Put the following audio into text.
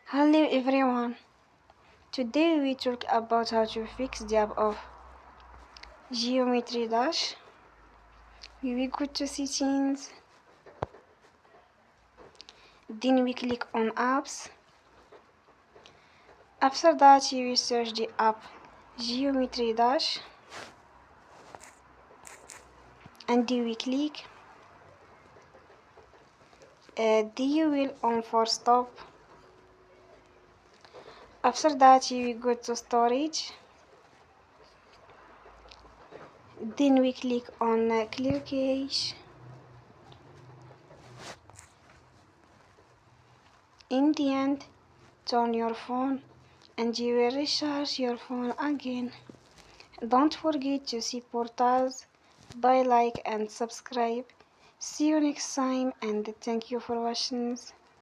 Hello everyone. Today we talk about how to fix the app of Geometry Dash. We will go to settings, then we click on apps. After that you will search the app Geometry Dash and you will click you will on for stop. After that you will go to storage, then we click on clear cache. In the end, turn your phone and you will recharge your phone again. Don't forget to support us by like and subscribe. See you next time and thank you for watching.